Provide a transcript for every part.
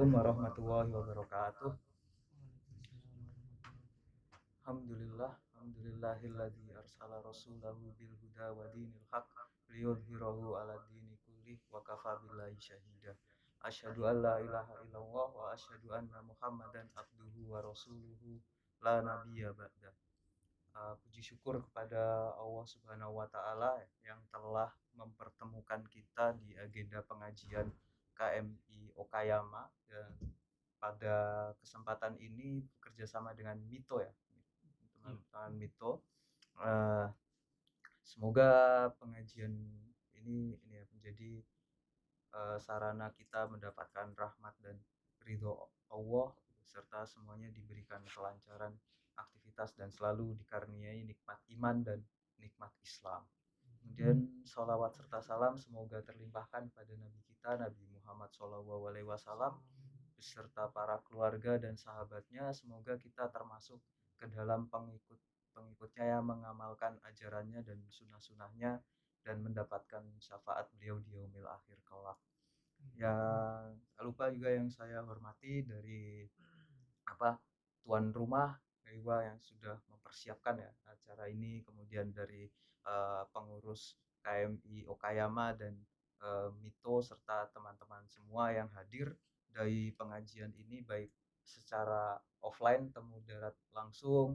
Assalamualaikum warahmatullahi wabarakatuh. Alhamdulillahilladzi arsala rasulahu bil huda wa dinil haq liyudhhirahu 'ala dini kullih wa kafa billahi syahida. Asyhadu an la ilaha illallah wa asyhadu anna Muhammadan abduhu wa rasuluhu la nabiyya ba'da. Puji syukur kepada Allah Subhanahu wa taala yang telah mempertemukan kita di agenda pengajian KMI Okayama, dan pada kesempatan ini bekerja sama dengan Mito ya, teman-teman Mito. Eh, Semoga pengajian ini ya menjadi sarana kita mendapatkan rahmat dan ridho Allah, serta semuanya diberikan kelancaran aktivitas dan selalu dikaruniai nikmat iman dan nikmat Islam. Kemudian sholawat serta salam semoga terlimpahkan pada Nabi kita Nabi Muhammad SAW beserta para keluarga dan sahabatnya. Semoga kita termasuk ke dalam pengikutnya yang mengamalkan ajarannya dan sunnah-sunnahnya dan mendapatkan syafaat beliau di yaumil akhir kelak. Yang lupa juga yang saya hormati dari tuan rumah Dewa yang sudah mempersiapkan ya acara ini, kemudian dari pengurus KMI Okayama dan Mito serta teman-teman semua yang hadir dari pengajian ini, baik secara offline temu darat langsung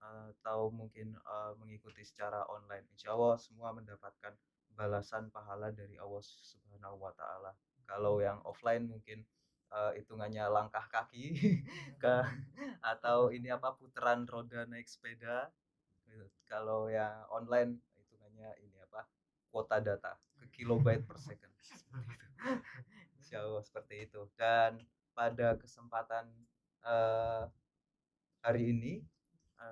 atau mungkin mengikuti secara online. Insya Allah semua mendapatkan balasan pahala dari Allah Subhanahu wa taala. Kalau yang offline mungkin hitungannya langkah kaki ke atau putaran roda naik sepeda. Kalau yang online hitungannya kuota data ke kilobyte per second. Insya Allah seperti itu. Dan pada kesempatan uh, hari ini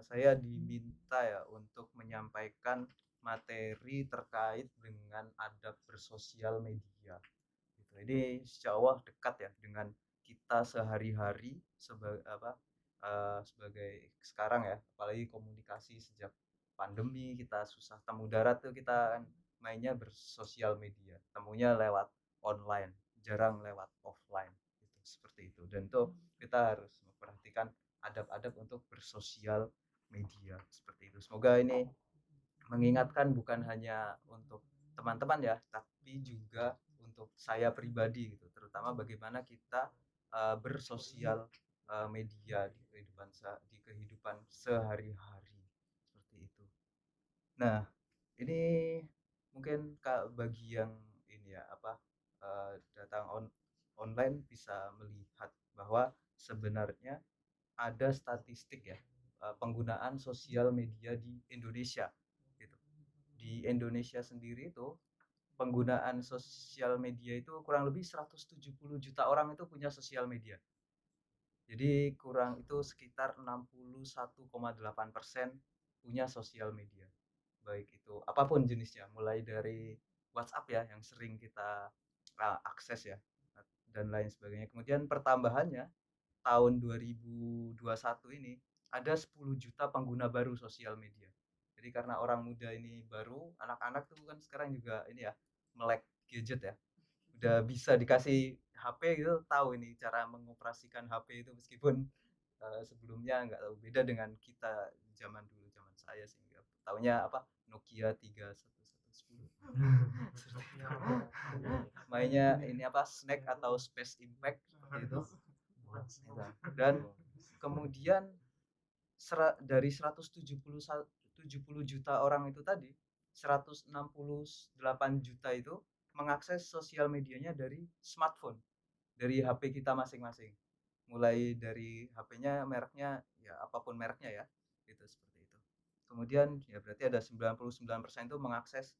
saya diminta ya untuk menyampaikan materi terkait dengan adab bersosial media. Ini insya Allah dekat ya dengan kita sehari-hari sebagai sekarang ya, apalagi komunikasi sejak pandemi kita susah temu darat tuh, kita kan mainnya bersosial media, temunya lewat online, jarang lewat offline gitu, seperti itu. Dan tuh kita harus memperhatikan adab-adab untuk bersosial media seperti itu. Semoga ini mengingatkan bukan hanya untuk teman-teman ya, tapi juga untuk saya pribadi gitu, terutama bagaimana kita bersosial media di kehidupan sehari-hari seperti itu. Nah, ini mungkin bagi yang ini ya datang online bisa melihat bahwa sebenarnya ada statistik ya penggunaan sosial media di Indonesia gitu. Di Indonesia sendiri itu penggunaan sosial media itu kurang lebih 170 juta orang itu punya sosial media. Jadi kurang itu sekitar 61,8% punya sosial media. Baik itu apapun jenisnya, mulai dari WhatsApp ya yang sering kita akses ya dan lain sebagainya. Kemudian pertambahannya tahun 2021 ini ada 10 juta pengguna baru sosial media. Jadi karena orang muda ini baru, anak-anak tuh kan sekarang juga ini ya melek gadget ya. Udah bisa dikasih HP gitu, tahu ini cara mengoperasikan HP itu, meskipun sebelumnya nggak tahu, beda dengan kita zaman dulu, zaman saya sih nggak taunya Nokia 3110. Mainnya ini Snack atau Space Impact seperti itu. Dan kemudian dari 170 juta orang itu tadi, 168 juta itu mengakses sosial medianya dari smartphone, dari HP kita masing-masing. Mulai dari HP-nya mereknya ya apapun mereknya ya, gitu seperti itu. Kemudian ya berarti ada 99% itu mengakses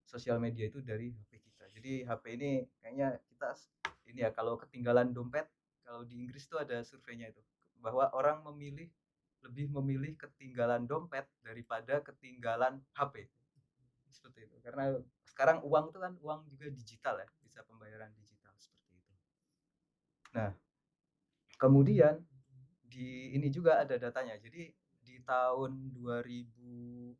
sosial media itu dari HP kita. Jadi HP ini kayaknya kita ini ya, kalau ketinggalan dompet, kalau di Inggris tuh ada surveinya itu, bahwa orang lebih memilih ketinggalan dompet daripada ketinggalan HP. Seperti itu. Karena sekarang uang itu kan uang juga digital ya, bisa pembayaran digital seperti itu. Nah, kemudian di ini juga ada datanya. Jadi di tahun 2000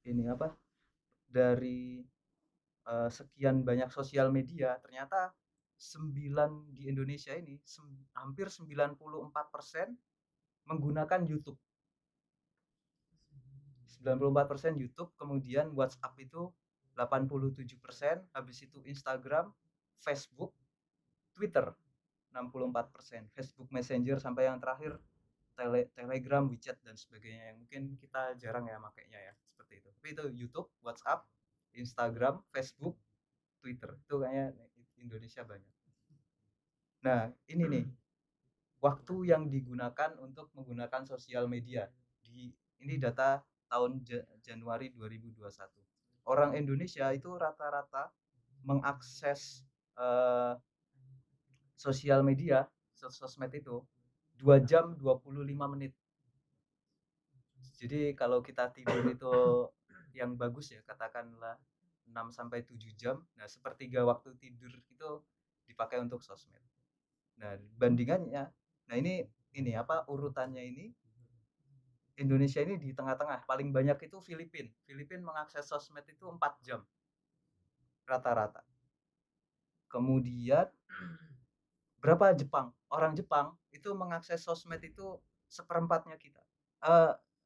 ini dari sekian banyak sosial media, ternyata 9 di Indonesia ini hampir 94% menggunakan YouTube. 94% YouTube, kemudian WhatsApp itu 87%, habis itu Instagram, Facebook, Twitter 64%, Facebook Messenger sampai yang terakhir Telegram, WeChat dan sebagainya yang mungkin kita jarang ya makainya ya, seperti itu. Tapi itu YouTube, WhatsApp, Instagram, Facebook, Twitter. Itu kayaknya Indonesia banyak. Nah, ini nih waktu yang digunakan untuk menggunakan sosial media. Ini data tahun Januari 2021. Orang Indonesia itu rata-rata mengakses sosial media, sosmed itu 2 jam 25 menit. Jadi kalau kita tidur itu yang bagus ya, katakanlah 6 sampai 7 jam. Nah, sepertiga waktu tidur itu dipakai untuk sosmed. Nah, bandingannya, nah ini apa urutannya ini Indonesia ini di tengah-tengah. Paling banyak itu Filipina. Filipina mengakses sosmed itu 4 jam rata-rata. Kemudian berapa Jepang? Orang Jepang itu mengakses sosmed itu seperempatnya kita.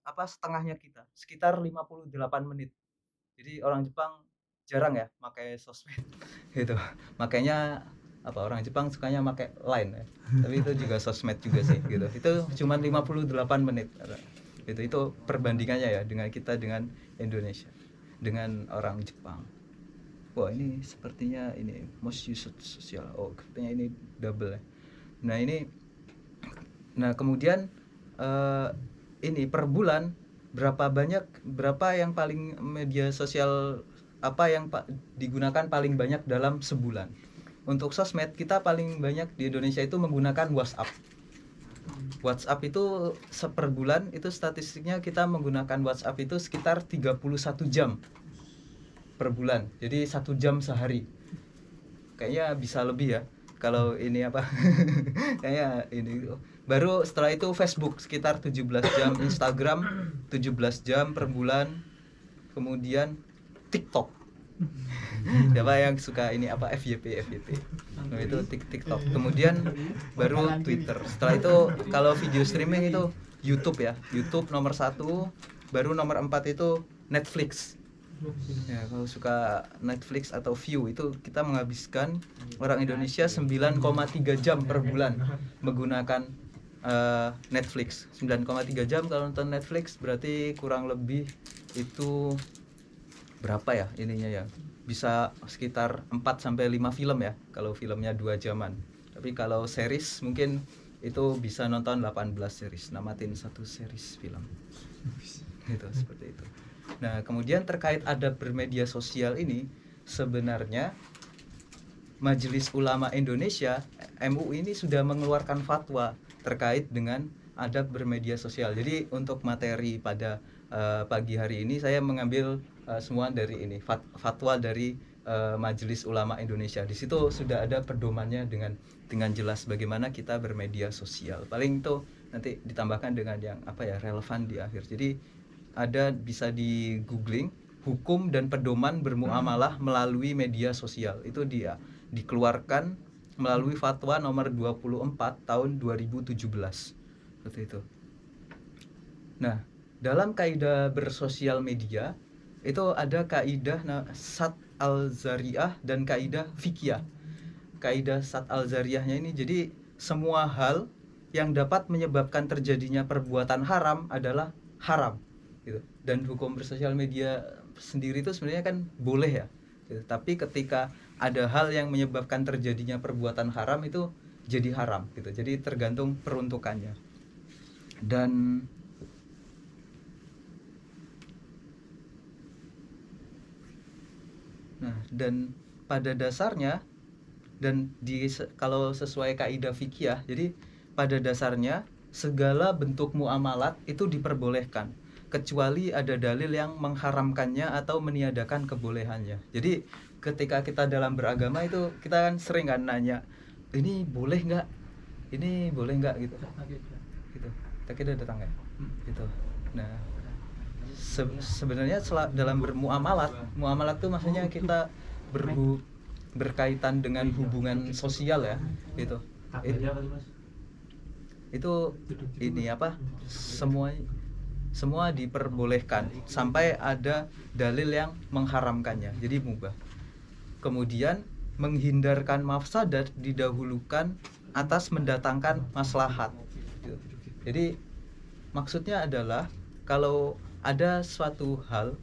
Setengahnya kita, sekitar 58 menit. Jadi orang Jepang jarang ya pakai sosmed gitu. Makanya orang Jepang sukanya pakai Line ya. Tapi itu juga sosmed juga sih gitu. Itu cuma 58 menit. Itu perbandingannya ya dengan kita dengan Indonesia, dengan orang Jepang. Wah, ini sepertinya ini most used sosial. Oh, sepertinya ini double ya. Nah, kemudian ini per bulan berapa yang paling media sosial apa yang digunakan paling banyak dalam sebulan. Untuk sosmed kita paling banyak di Indonesia itu menggunakan WhatsApp. WhatsApp itu seper bulan itu statistiknya kita menggunakan WhatsApp itu sekitar 31 jam per bulan. Jadi 1 jam sehari. Kayaknya bisa lebih ya. Kalau ini kayaknya ini baru setelah itu Facebook sekitar 17 jam, Instagram 17 jam per bulan, kemudian TikTok. Siapa yang suka ini FYP. Nah, itu TikTok. Kemudian baru Twitter. Setelah itu kalau video streaming itu YouTube ya. YouTube nomor 1, baru nomor 4 itu Netflix. Ya, kalau suka Netflix atau View itu kita menghabiskan orang Indonesia 9,3 jam per bulan menggunakan Netflix. 9,3 jam kalau nonton Netflix berarti kurang lebih itu berapa ya ininya ya? Bisa sekitar 4 sampai 5 film ya kalau filmnya 2 jaman. Tapi kalau series mungkin itu bisa nonton 18 series, namatin 1 series film. Gitu, seperti itu. Nah, kemudian terkait adab bermedia sosial ini, sebenarnya Majelis Ulama Indonesia MUI ini sudah mengeluarkan fatwa terkait dengan adab bermedia sosial. Jadi untuk materi pada pagi hari ini saya mengambil semua dari ini fatwa dari Majelis Ulama Indonesia. Di situ sudah ada pedomannya dengan jelas bagaimana kita bermedia sosial. Paling itu nanti ditambahkan dengan yang relevan di akhir. Jadi ada bisa di googling hukum dan pedoman bermuamalah melalui media sosial. Itu dia dikeluarkan melalui fatwa nomor 24 tahun 2017. Seperti itu. Nah, dalam kaidah bersosial media itu ada kaidah Sat al-Zariyah dan kaidah fikih. Kaidah Sat al-Zariyahnya ini jadi semua hal yang dapat menyebabkan terjadinya perbuatan haram adalah haram gitu. Dan hukum bersosial media sendiri itu sebenarnya kan boleh ya gitu. Tapi ketika ada hal yang menyebabkan terjadinya perbuatan haram itu jadi haram gitu. Jadi tergantung peruntukannya. Dan pada dasarnya kalau sesuai kaidah fikih, jadi pada dasarnya segala bentuk muamalat itu diperbolehkan kecuali ada dalil yang mengharamkannya atau meniadakan kebolehannya. Jadi ketika kita dalam beragama itu kita kan sering kan nanya, ini boleh nggak? Ini boleh nggak gitu. Gitu. Kita datang ya. Gitu. Nah, sebenarnya dalam bermuamalat, muamalat itu maksudnya kita berkaitan dengan hubungan sosial ya, gitu. Itu ini apa? Semua diperbolehkan sampai ada dalil yang mengharamkannya. Jadi mubah. Kemudian menghindarkan mafsadat didahulukan atas mendatangkan maslahat. Jadi maksudnya adalah kalau ada suatu hal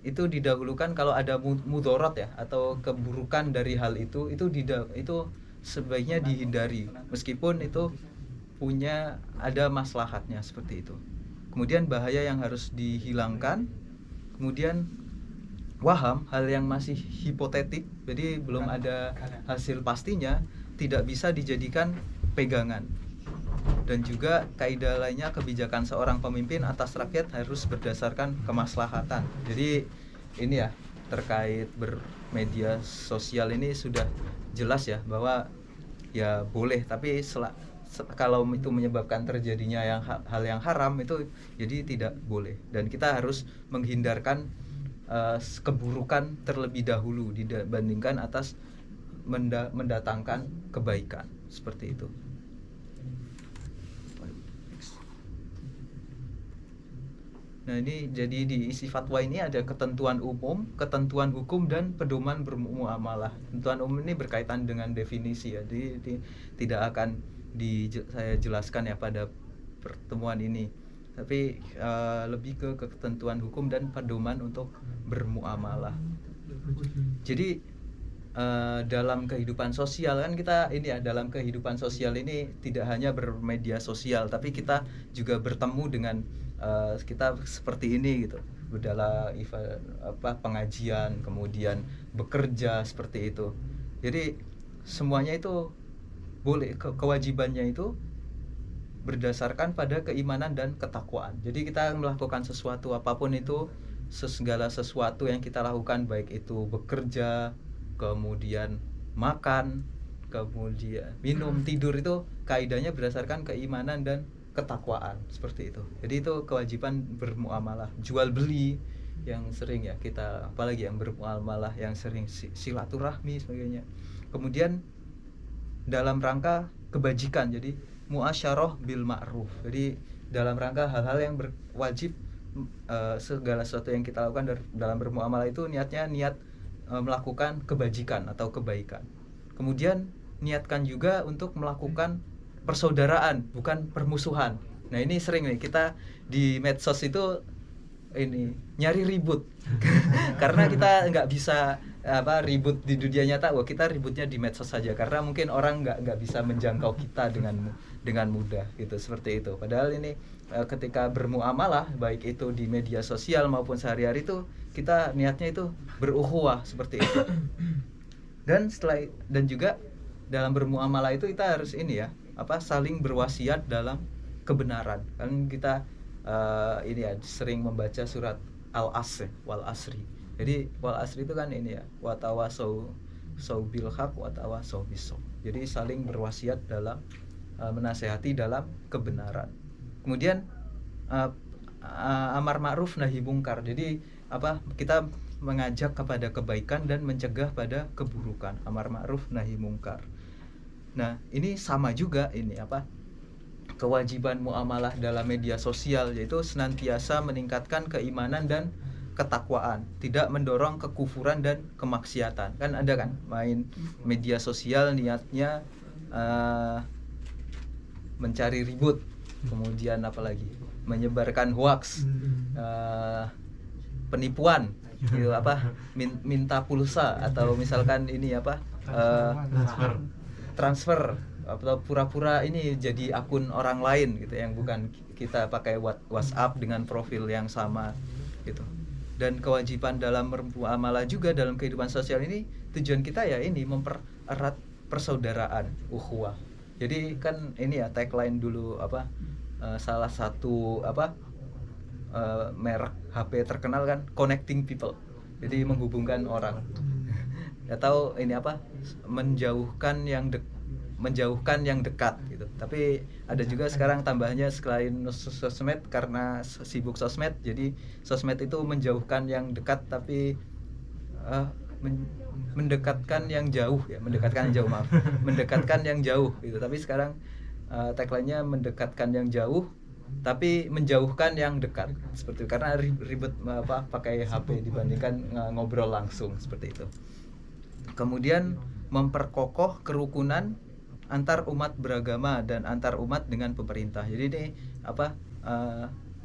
itu didahulukan, kalau ada mudarat ya atau keburukan dari hal itu sebaiknya dihindari meskipun itu ada maslahatnya, seperti itu. Kemudian bahaya yang harus dihilangkan. Kemudian waham, hal yang masih hipotetik, jadi belum ada hasil pastinya, tidak bisa dijadikan pegangan. Dan juga kaidah lainnya, kebijakan seorang pemimpin atas rakyat harus berdasarkan kemaslahatan. Jadi ini ya, terkait bermedia sosial ini sudah jelas ya bahwa ya boleh, tapi kalau itu menyebabkan terjadinya hal yang haram itu jadi tidak boleh, dan kita harus menghindarkan keburukan terlebih dahulu dibandingkan atas mendatangkan kebaikan, seperti itu. Nah, ini jadi di isi fatwa ini ada ketentuan umum, ketentuan hukum, dan pedoman bermuamalah. Ketentuan umum ini berkaitan dengan definisi ya, jadi tidak akan saya jelaskan ya pada pertemuan ini, tapi lebih ke ketentuan hukum dan pedoman untuk bermuamalah. Jadi dalam kehidupan sosial kan kita ini ya, dalam kehidupan sosial ini tidak hanya bermedia sosial, tapi kita juga bertemu dengan kita seperti ini gitu, dalam pengajian, kemudian bekerja, seperti itu. Jadi semuanya itu boleh, kewajibannya itu berdasarkan pada keimanan dan ketakwaan. Jadi kita melakukan sesuatu apapun itu, segala sesuatu yang kita lakukan, baik itu bekerja, kemudian makan, kemudian minum, tidur, itu kaidahnya berdasarkan keimanan dan ketakwaan, seperti itu. Jadi itu kewajiban bermuamalah. Jual beli yang sering ya kita, apalagi yang bermuamalah yang sering silaturahmi sebagainya. Kemudian dalam rangka kebajikan, jadi muasyarah bil ma'ruf. Jadi dalam rangka hal-hal yang berwajib, segala sesuatu yang kita lakukan dalam bermuamalah itu niatnya niat melakukan kebajikan atau kebaikan. Kemudian niatkan juga untuk melakukan persaudaraan, bukan permusuhan. Nah, ini sering nih kita di medsos itu ini nyari ribut karena kita nggak bisa ribut di dunia nyata. Wah, kita ributnya di medsos saja karena mungkin orang nggak bisa menjangkau kita dengan mudah gitu, seperti itu. Padahal ini ketika bermuamalah, baik itu di media sosial maupun sehari-hari, itu kita niatnya itu berukhuwah, seperti itu. Dan juga dalam bermuamalah itu kita harus ini ya, saling berwasiat dalam kebenaran. Kan kita ini ya sering membaca surat Al-Asr, wal asri. Jadi wal asri itu kan ini ya, wa tawasau bil haq wa tawasau bis sabr. Jadi saling berwasiat dalam menasehati dalam kebenaran. Kemudian amar ma'ruf nahi mungkar. Jadi kita mengajak kepada kebaikan dan mencegah pada keburukan. Amar ma'ruf nahi mungkar. Nah, ini sama juga ini kewajiban muamalah dalam media sosial, yaitu senantiasa meningkatkan keimanan dan ketakwaan, tidak mendorong kekufuran dan kemaksiatan. Kan ada kan main media sosial niatnya mencari ribut, kemudian apalagi menyebarkan hoax, penipuan gitu, minta pulsa, atau misalkan ini transfer atau pura-pura ini jadi akun orang lain gitu, yang bukan kita, pakai WhatsApp dengan profil yang sama gitu. Dan kewajiban dalam bermuamalah juga dalam kehidupan sosial ini, tujuan kita ya ini mempererat persaudaraan, ukhuwah. Jadi kan ini ya tagline dulu salah satu merek HP terkenal kan, connecting people. Jadi menghubungkan orang. Atau ini menjauhkan yang menjauhkan yang dekat gitu. Tapi ada juga sekarang tambahnya selain sosmed, karena sibuk sosmed, jadi sosmed itu menjauhkan yang dekat tapi mendekatkan yang jauh ya, mendekatkan yang jauh, maaf, mendekatkan yang jauh gitu. Tapi sekarang tagline-nya mendekatkan yang jauh tapi menjauhkan yang dekat, seperti itu, karena ribet pakai HP dibandingkan ngobrol langsung, seperti itu. Kemudian memperkokoh kerukunan antar umat beragama dan antar umat dengan pemerintah. Jadi ini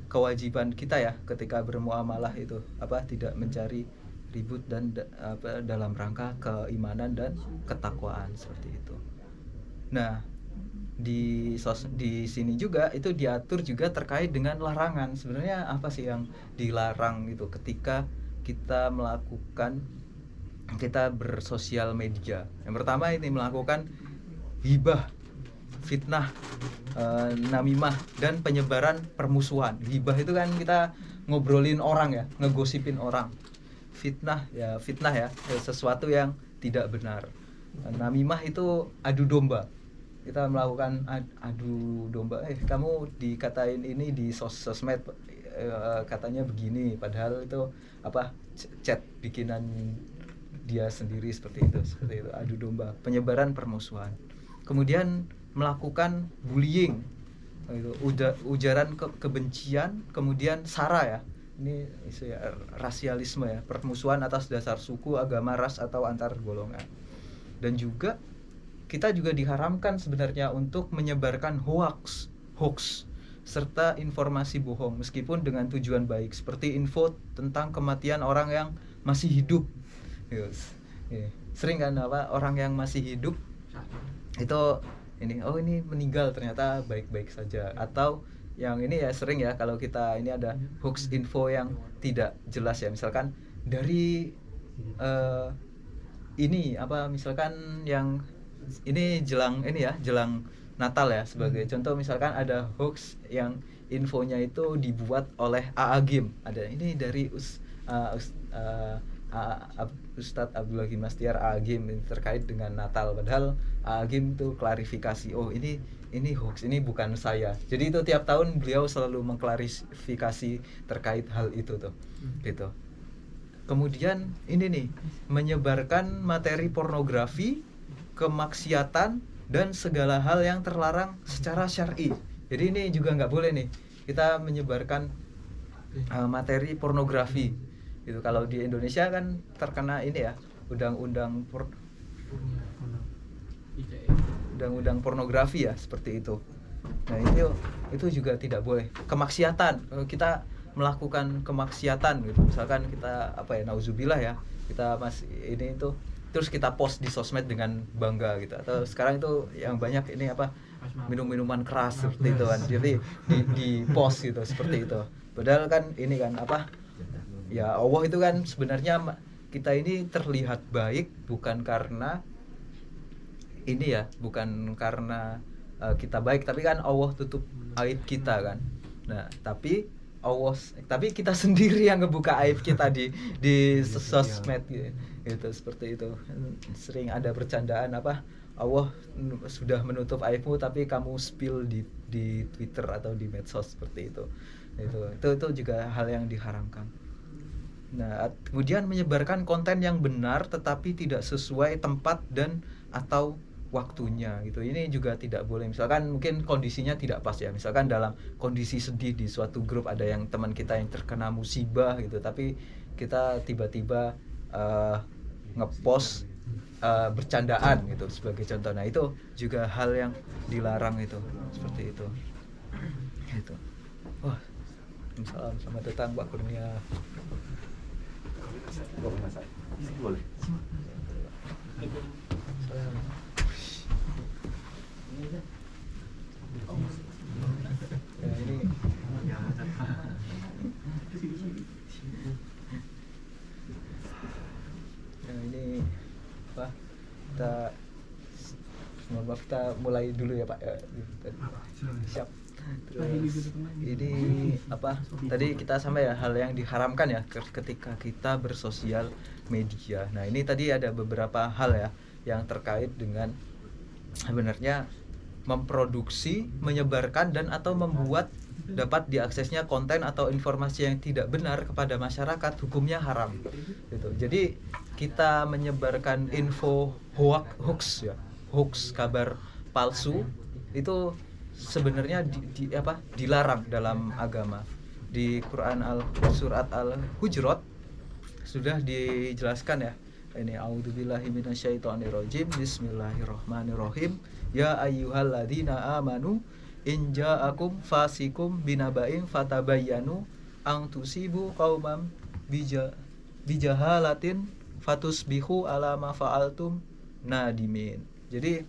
kewajiban kita ya ketika bermuamalah itu tidak mencari ribut dan dalam rangka keimanan dan ketakwaan, seperti itu. Nah, di sini juga itu diatur juga terkait dengan larangan. Sebenarnya apa sih yang dilarang itu ketika kita bersosial media? Yang pertama ini melakukan ghibah, fitnah, namimah, dan penyebaran permusuhan. Ghibah itu kan kita ngobrolin orang ya, ngegosipin orang. Fitnah ya sesuatu yang tidak benar. Namimah itu adu domba. Kita melakukan adu domba, kamu dikatain ini di sosmed, katanya begini, padahal itu chat bikinan dia sendiri, seperti itu, adu domba, penyebaran permusuhan. Kemudian melakukan bullying, ujaran kebencian, kemudian sara ya, ini isu ya, rasialisme ya, permusuhan atas dasar suku, agama, ras, atau antar golongan. Dan juga kita juga diharamkan sebenarnya untuk menyebarkan hoax serta informasi bohong meskipun dengan tujuan baik, seperti info tentang kematian orang yang masih hidup. Sering kan orang yang masih hidup itu ini meninggal ternyata baik-baik saja, atau yang ini ya sering ya kalau kita ini ada hoax info yang tidak jelas ya, misalkan dari misalkan yang ini jelang Natal ya, sebagai contoh, misalkan ada hoax yang infonya itu dibuat oleh AA Gym, ada ini dari Ustadz Abdullah Gimastiar AA Gym terkait dengan Natal, padahal AA Gym itu klarifikasi, ini hoax, ini bukan saya. Jadi itu tiap tahun beliau selalu mengklarifikasi terkait hal itu tuh, gitu. Kemudian ini nih, menyebarkan materi pornografi, kemaksiatan, dan segala hal yang terlarang secara syar'i. Jadi ini juga nggak boleh nih kita menyebarkan materi pornografi. Itu kalau di Indonesia kan terkena ini ya, undang-undang pornografi ya, seperti itu. Nah itu juga tidak boleh. Kemaksiatan, kita melakukan kemaksiatan gitu, misalkan kita nauzubillah ya, kita masih ini itu terus kita post di sosmed dengan bangga gitu, atau sekarang itu yang banyak ini minum-minuman keras seperti itu kan, jadi di post gitu, seperti itu. Padahal kan ini kan ya Allah itu kan sebenarnya kita ini terlihat baik bukan karena ini ya, bukan karena kita baik, tapi kan Allah tutup aib kita kan. Nah, tapi kita sendiri yang ngebuka aib kita di sosmed gitu, seperti itu. Sering ada bercandaan Allah sudah menutup aibmu tapi kamu spill di Twitter atau di medsos, seperti itu. Itu juga hal yang diharamkan. Nah, kemudian menyebarkan konten yang benar tetapi tidak sesuai tempat dan atau waktunya gitu, ini juga tidak boleh. Misalkan mungkin kondisinya tidak pas ya, misalkan dalam kondisi sedih di suatu grup ada yang teman kita yang terkena musibah gitu, tapi kita tiba-tiba ngepost bercandaan gitu sebagai contoh. Nah itu juga hal yang dilarang itu, seperti itu. Gitu. Wah, salam, selamat datang Pak Kurnia. Boleh. Ya, ini kita mulai dulu ya Pak. Siap. Terus ini tadi kita sampai ya hal yang diharamkan ya ketika kita bersosial media. Nah ini tadi ada beberapa hal ya yang terkait dengan sebenarnya memproduksi, menyebarkan dan atau membuat dapat diaksesnya konten atau informasi yang tidak benar kepada masyarakat, hukumnya haram gitu. Jadi kita menyebarkan info hoax ya, hoax, kabar palsu itu sebenarnya dilarang dalam agama. Di Quran surat Al-Hujurat sudah dijelaskan ya. Ini a'udzubillahi minasyaitonirrajim. Bismillahirrahmanirrahim. Ya ayyuhalladzina amanu in ja'akum fasikum binaba'in fatabayyanu ang tusibu qauman bijahalatin fatusbihu ala ma fa'altum nadimin. Jadi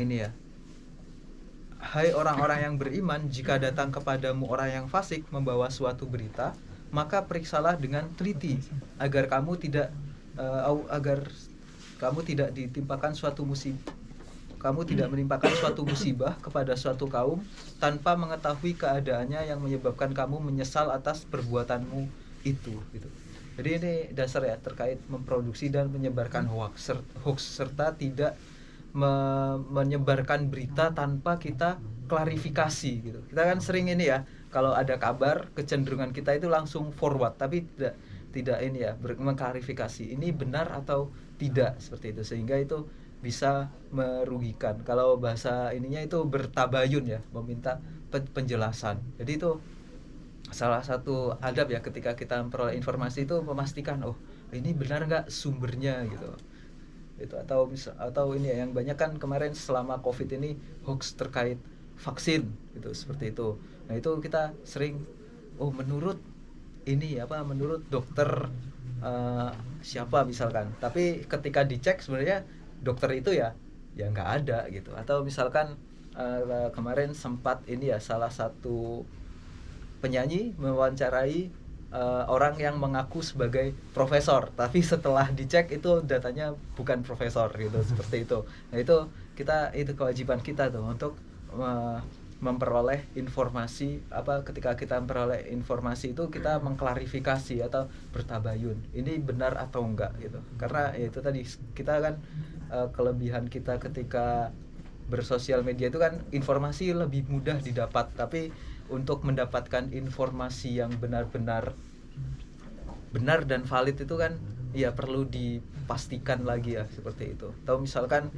ini ya, hai orang-orang yang beriman, jika datang kepadamu orang yang fasik membawa suatu berita, maka periksalah dengan teliti agar kamu tidak ditimpakan suatu musibah. Kamu tidak menimpakan suatu musibah kepada suatu kaum tanpa mengetahui keadaannya yang menyebabkan kamu menyesal atas perbuatanmu itu gitu. Jadi ini dasar ya terkait memproduksi dan menyebarkan hoax serta tidak menyebarkan berita tanpa kita klarifikasi gitu. Kita kan sering ini ya, kalau ada kabar kecenderungan kita itu langsung forward tapi tidak ini ya mengklarifikasi ini benar atau tidak seperti itu, sehingga itu bisa merugikan. Kalau bahasa ininya itu bertabayun ya, meminta penjelasan. Jadi itu salah satu adab ya ketika kita memperoleh informasi itu memastikan ini benar nggak sumbernya gitu. Itu atau ini ya, yang banyak kan kemarin selama Covid ini hoax terkait vaksin gitu, seperti itu. Nah, itu kita sering menurut dokter siapa misalkan. Tapi ketika dicek sebenarnya dokter itu ya nggak ada gitu. Atau misalkan kemarin sempat ini ya, salah satu penyanyi mewawancarai orang yang mengaku sebagai profesor, tapi setelah dicek itu datanya bukan profesor gitu, seperti itu. Nah, itu kewajiban kita tuh untuk memperoleh informasi ketika kita memperoleh informasi itu kita mengklarifikasi atau bertabayun ini benar atau enggak gitu. Karena ya itu tadi kita kan kelebihan kita ketika bersosial media itu kan informasi lebih mudah didapat, tapi untuk mendapatkan informasi yang benar-benar benar dan valid itu kan ya perlu dipastikan lagi ya, seperti itu. Atau misalkan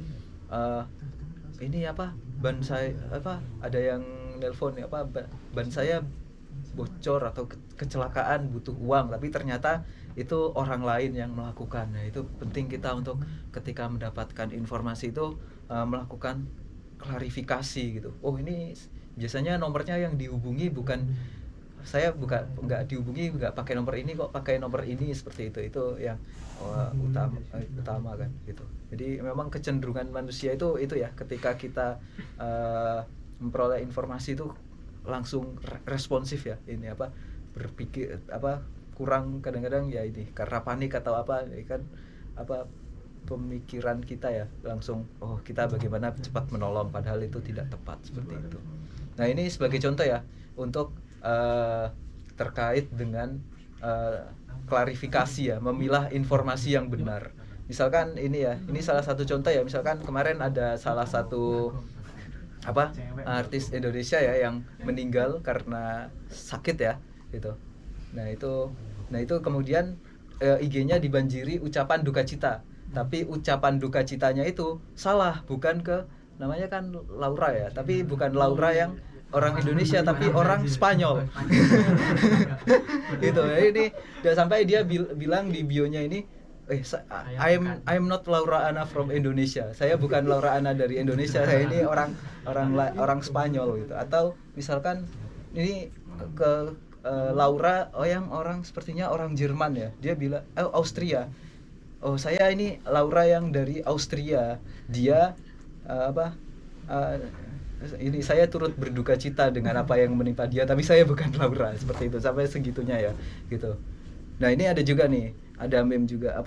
ini ban saya ada yang nelpon ban saya bocor atau kecelakaan butuh uang, tapi ternyata itu orang lain yang melakukan. Nah, itu penting kita untuk ketika mendapatkan informasi itu melakukan klarifikasi gitu. Ini biasanya nomornya yang dihubungi nggak dihubungi, nggak pakai nomor ini, kok pakai nomor ini, seperti itu yang utama kan gitu. Jadi memang kecenderungan manusia itu ya, ketika kita memperoleh informasi itu langsung responsif ya, ini berpikir kurang kadang-kadang ya ini karena panik atau pemikiran kita ya langsung kita bagaimana cepat menolong, padahal itu tidak tepat, seperti itu. Nah, ini sebagai contoh ya untuk terkait dengan klarifikasi ya, memilah informasi yang benar. Misalkan ini salah satu contoh ya, misalkan kemarin ada salah satu artis Indonesia ya yang meninggal karena sakit ya gitu. Nah itu kemudian IG-nya dibanjiri ucapan duka cita, tapi ucapan duka citanya itu salah, bukan ke namanya kan Laura ya, tapi bukan Laura yang orang Indonesia tapi orang Spanyol. Gitu. Ini udah sampai dia bilang di bionya ini I'm not Laura Anna from Indonesia. Saya bukan Laura Anna dari Indonesia. Saya ini orang Spanyol gitu. Atau misalkan ini ke Laura yang orang sepertinya orang Jerman ya. Dia bilang Austria. Saya ini Laura yang dari Austria. Dia ini saya turut berduka cita dengan apa yang menimpa dia, tapi saya bukan Laura, seperti itu, sampai segitunya ya gitu. Nah, ini ada juga nih, ada meme juga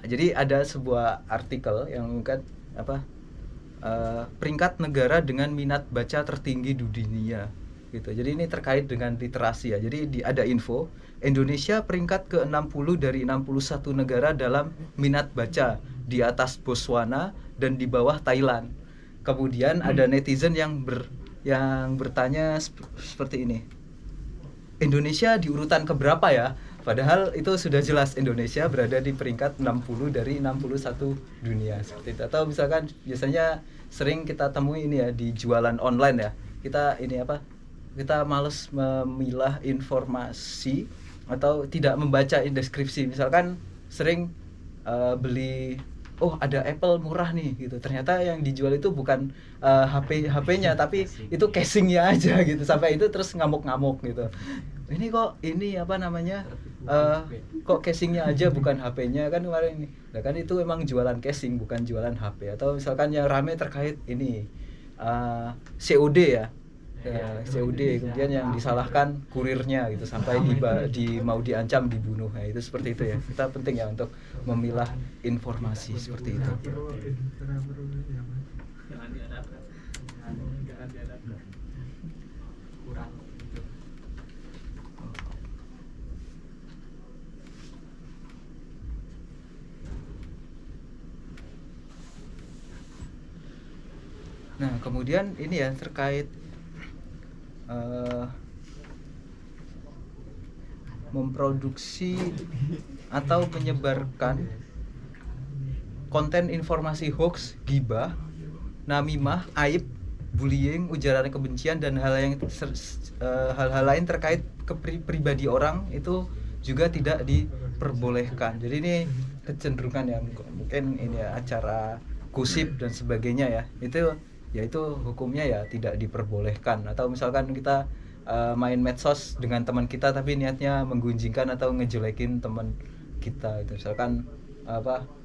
jadi ada sebuah artikel yang kan peringkat negara dengan minat baca tertinggi di dunia gitu. Jadi ini terkait dengan literasi ya. Jadi ada info Indonesia peringkat ke-60 dari 61 negara dalam minat baca di atas Botswana dan di bawah Thailand. Kemudian ada netizen yang bertanya seperti ini, Indonesia di urutan keberapa ya? Padahal itu sudah jelas Indonesia berada di peringkat 60 dari 61 dunia seperti itu. Atau misalkan biasanya sering kita temui ini ya di jualan online ya. Kita males memilah informasi atau tidak membaca deskripsi. Misalkan sering beli, oh ada Apple murah nih gitu, ternyata yang dijual itu bukan HP-nya tapi itu casingnya aja gitu, sampai itu terus ngamuk-ngamuk gitu, ini kok kok casingnya aja bukan HP-nya kan kemarin ini. Nah kan itu emang jualan casing bukan jualan HP. Atau misalkan yang rame terkait ini COD ya, COD, kemudian yang disalahkan kurirnya gitu sampai mau diancam dibunuh. Nah, itu seperti itu ya. Kita penting ya untuk memilah informasi seperti itu. Nah, kemudian ini ya terkait memproduksi atau menyebarkan konten informasi hoax, ghibah, namimah, aib, bullying, ujaran kebencian dan hal-hal lain terkait pribadi orang itu juga tidak diperbolehkan. Jadi ini kecenderungan yang mungkin ini ya, acara gosip dan sebagainya ya. Itu hukumnya ya tidak diperbolehkan. Atau misalkan kita main medsos dengan teman kita tapi niatnya menggunjingkan atau ngejelekin teman kita itu. Misalkan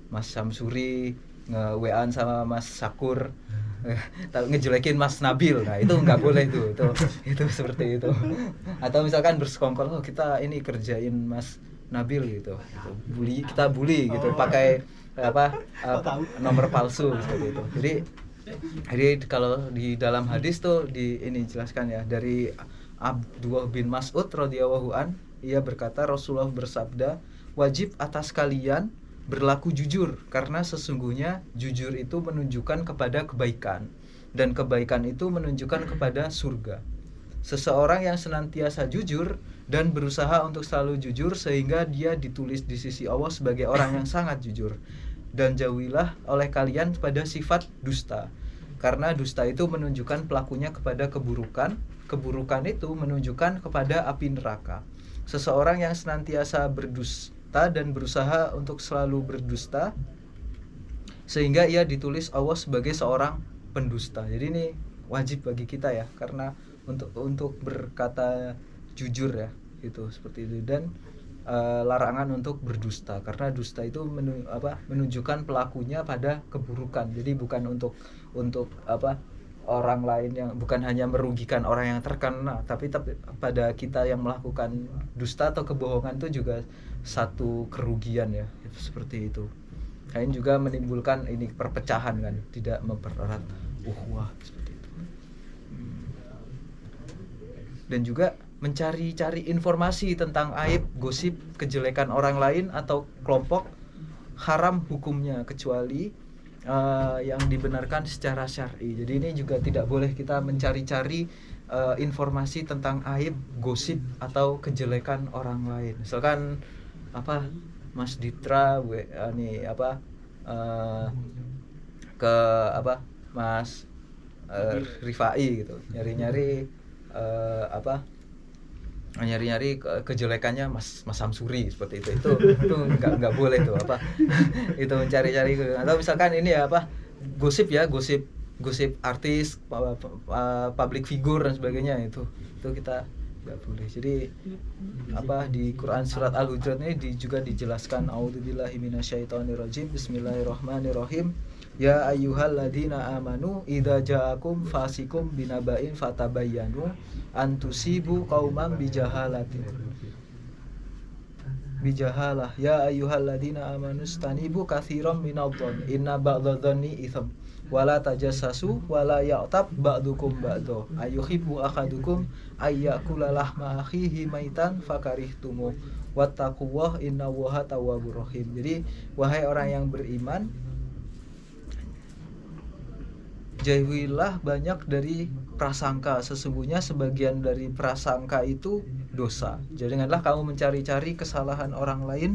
Mas Samsuri nge-WA-an sama Mas Sakur ngejelekin Mas Nabil. Nah, itu nggak boleh tuh. Itu seperti itu. Atau misalkan bersekongkol, kita ini kerjain Mas Nabil gitu. Kita bully gitu pakai nomor palsu seperti itu. Jadi kalau di dalam hadis tuh ini jelaskan ya, dari Abdullah bin Mas'ud radhiyallahu an, ia berkata, Rasulullah bersabda, wajib atas kalian berlaku jujur karena sesungguhnya jujur itu menunjukkan kepada kebaikan dan kebaikan itu menunjukkan kepada surga. Seseorang yang senantiasa jujur dan berusaha untuk selalu jujur sehingga dia ditulis di sisi Allah sebagai orang yang sangat jujur. Dan jauhilah oleh kalian pada sifat dusta, karena dusta itu menunjukkan pelakunya kepada keburukan, keburukan itu menunjukkan kepada api neraka. Seseorang yang senantiasa berdusta dan berusaha untuk selalu berdusta sehingga ia ditulis Allah sebagai seorang pendusta. Jadi ini wajib bagi kita ya, karena untuk berkata jujur ya, itu seperti itu. Dan larangan untuk berdusta karena dusta itu menunjukkan pelakunya pada keburukan. Jadi bukan untuk orang lain, yang bukan hanya merugikan orang yang terkena, tapi pada kita yang melakukan dusta atau kebohongan itu juga satu kerugian ya, itu seperti itu. Kain juga menimbulkan ini perpecahan kan, tidak mempererat ukhuwah seperti itu. Dan juga mencari-cari informasi tentang aib, gosip, kejelekan orang lain atau kelompok haram hukumnya kecuali yang dibenarkan secara syar'i. Jadi ini juga tidak boleh kita mencari-cari informasi tentang aib, gosip atau kejelekan orang lain. Misalkan Mas Ditra ke Mas Rifai gitu, nyari-nyari kejelekannya Mas Samsuri seperti itu nggak boleh tuh itu mencari-cari. Atau misalkan ini ya gosip artis, public figure dan sebagainya, itu kita nggak boleh. Jadi di Quran surat Al-Hujurat ini juga dijelaskan, a'udzubillahi minasyaitonirrajim, bismillahirrahmanirrahim, ya ayyuhalladzina amanu idza ja'akum fasikum binaba'in fatabayyanu an tusibu qauman bijahalah ya ayyuhalladzina amanu stanibu katsiran minadh-dhanni inna ba'dadh-dhanni itsam wala tajassasu wala ya'tab ba'dukum ba'dha ayyuhibbu ahadukum ayyakula lahma akhihi maitan fakarihtumu wattaqullaha innallaha tawwabur rahim. Jadi wahai orang yang beriman, jauhilah banyak dari prasangka, sesungguhnya sebagian dari prasangka itu dosa. Janganlah kamu mencari-cari kesalahan orang lain,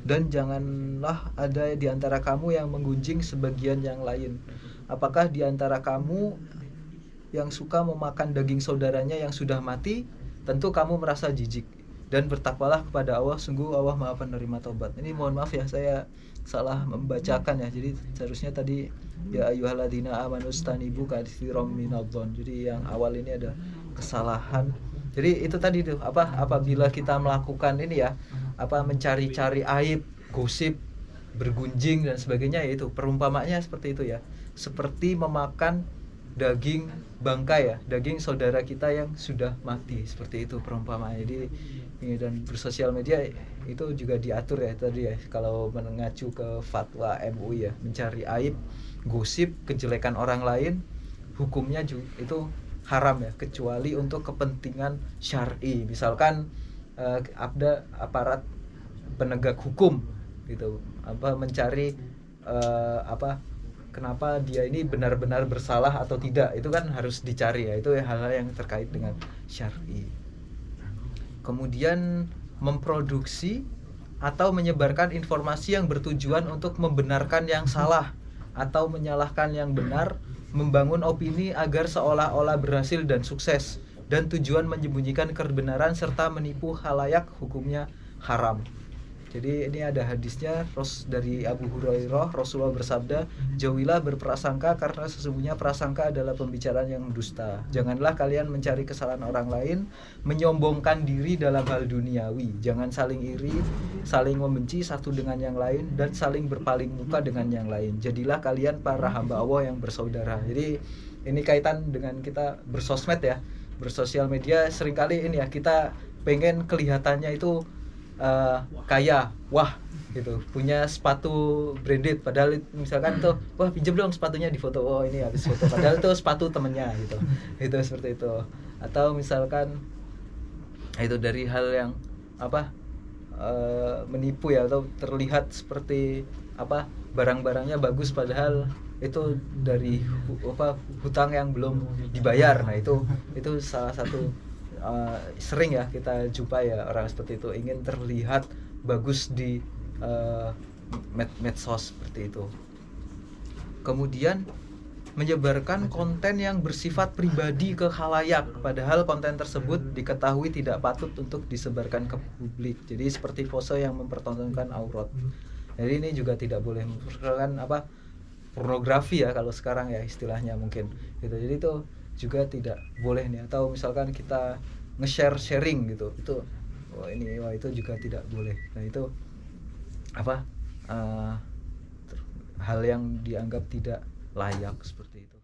dan janganlah ada di antara kamu yang menggunjing sebagian yang lain. Apakah di antara kamu yang suka memakan daging saudaranya yang sudah mati? Tentu kamu merasa jijik. Dan bertakwalah kepada Allah, sungguh Allah Maha Penerima Taubat. Ini mohon maaf ya, saya salah membacakan ya. Jadi seharusnya tadi ya ayyuhalladzina amanu stanibu katsiran minadh-dhon. Jadi yang awal ini ada kesalahan. Jadi itu tadi tuh apabila kita melakukan ini ya, mencari-cari aib, gosip, bergunjing dan sebagainya, yaitu perumpamanya seperti itu ya. Seperti memakan daging bangkai ya, daging saudara kita yang sudah mati, seperti itu perumpamaan. Jadi ini, dan bersosial media itu juga diatur ya tadi ya, kalau mengacu ke fatwa MUI ya, mencari aib, gosip, kejelekan orang lain, hukumnya juga itu haram ya, kecuali untuk kepentingan syar'i. Misalkan ada aparat penegak hukum gitu, mencari kenapa dia ini benar-benar bersalah atau tidak, itu kan harus dicari ya, itu hal-hal yang terkait dengan syar'i. Kemudian memproduksi atau menyebarkan informasi yang bertujuan untuk membenarkan yang salah atau menyalahkan yang benar, membangun opini agar seolah-olah berhasil dan sukses, dan tujuan menyembunyikan kebenaran serta menipu khalayak, hukumnya haram. Jadi ini ada hadisnya dari Abu Hurairah, Rasulullah bersabda, jauhilah berprasangka karena sesungguhnya prasangka adalah pembicaraan yang dusta. Janganlah kalian mencari kesalahan orang lain, menyombongkan diri dalam hal duniawi. Jangan saling iri, saling membenci satu dengan yang lain, dan saling berpaling muka dengan yang lain. Jadilah kalian para hamba Allah yang bersaudara. Jadi ini kaitan dengan kita bersosmed ya, bersosial media. Seringkali ini ya, kita pengen kelihatannya itu kaya, wah gitu, punya sepatu branded, padahal misalkan tuh, wah pinjam dong sepatunya, di foto, oh ini habis foto, padahal itu sepatu temennya gitu, itu seperti itu. Atau misalkan itu dari hal yang menipu ya, atau terlihat seperti barang-barangnya bagus padahal itu dari hutang yang belum dibayar. Nah itu salah satu sering ya kita jumpai ya, orang seperti itu ingin terlihat bagus di medsos seperti itu. Kemudian menyebarkan konten yang bersifat pribadi ke khalayak, padahal konten tersebut diketahui tidak patut untuk disebarkan ke publik. Jadi seperti pose yang mempertontonkan aurat. Jadi ini juga tidak boleh, merupakan pornografi ya kalau sekarang ya istilahnya mungkin gitu. Jadi itu juga tidak boleh nih. Atau misalkan kita sharing gitu, itu itu juga tidak boleh. Nah itu hal yang dianggap tidak layak seperti itu.